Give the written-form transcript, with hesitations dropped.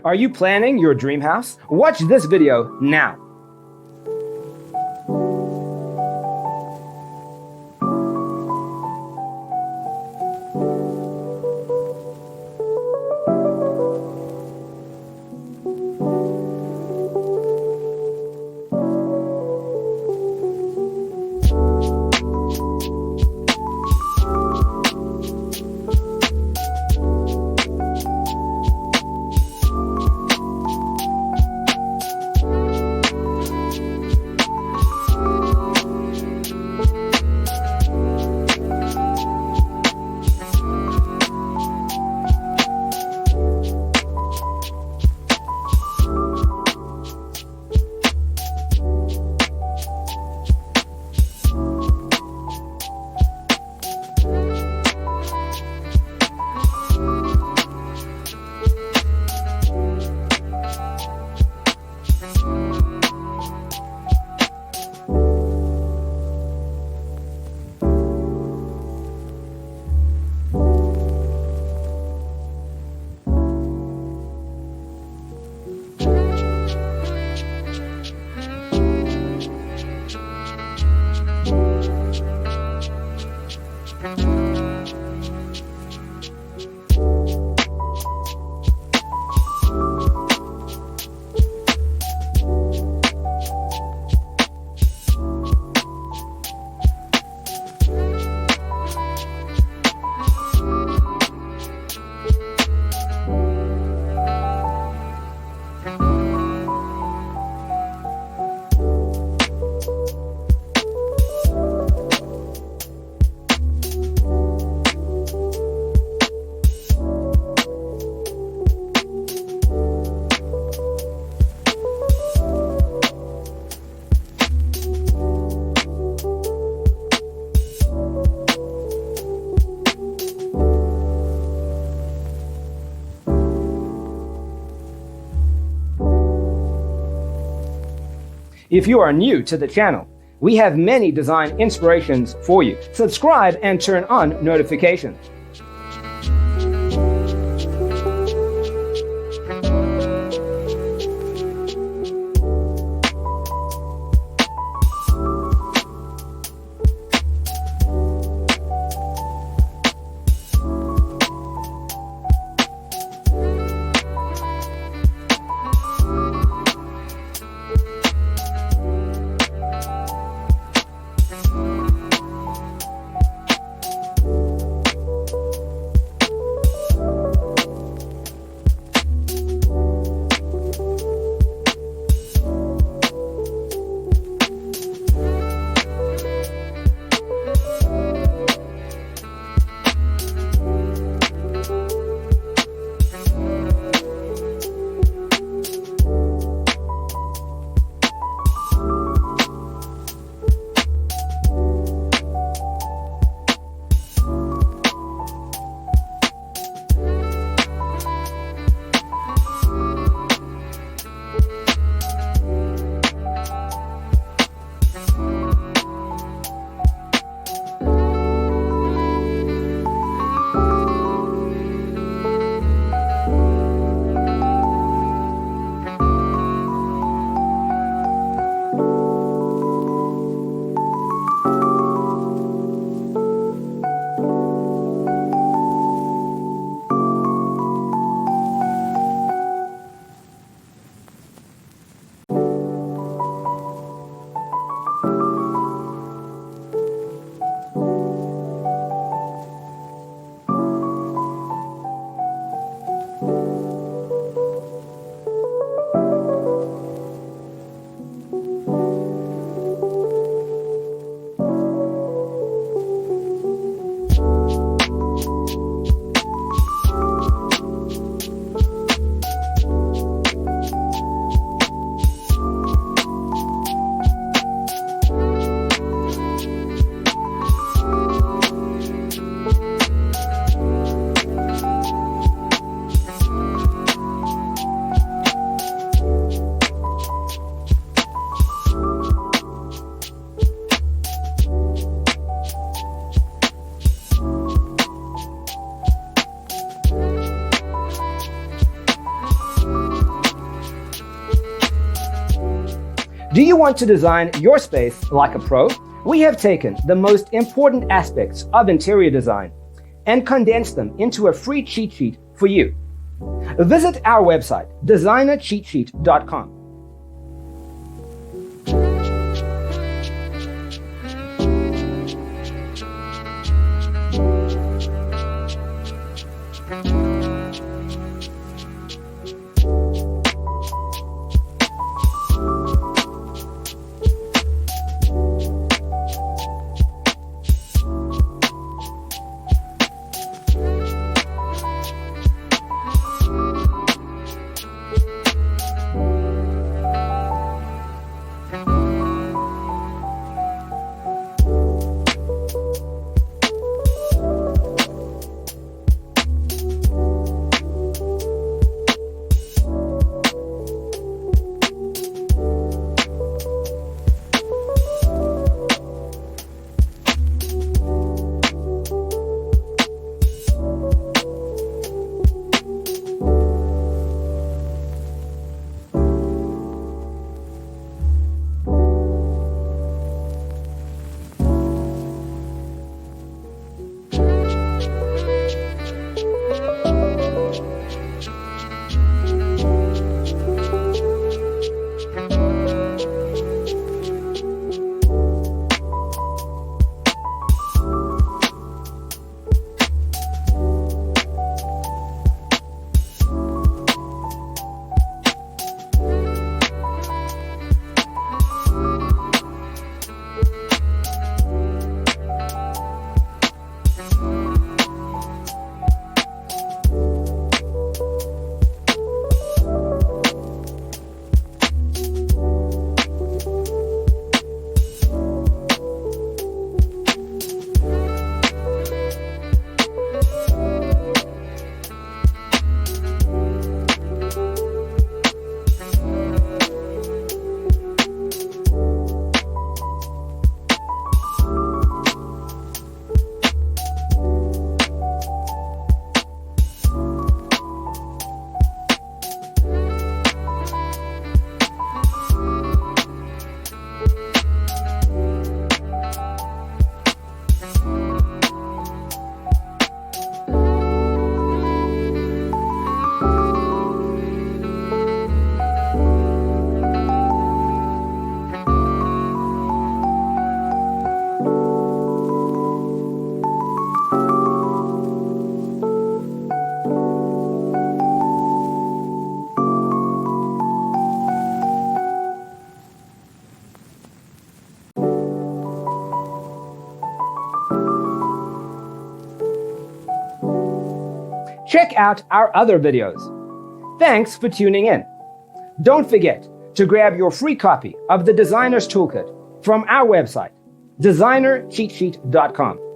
Are you planning your dream house? Watch this video now. If you are new to the channel, we have many design inspirations for you. Subscribe and turn on notifications. Do you want to design your space like a pro? We have taken the most important aspects of interior design and condensed them into a free cheat sheet for you. Visit our website, designercheatsheet.com. Check out our other videos. Thanks for tuning in. Don't forget to grab your free copy of the Designer's Toolkit from our website, designercheatsheet.com.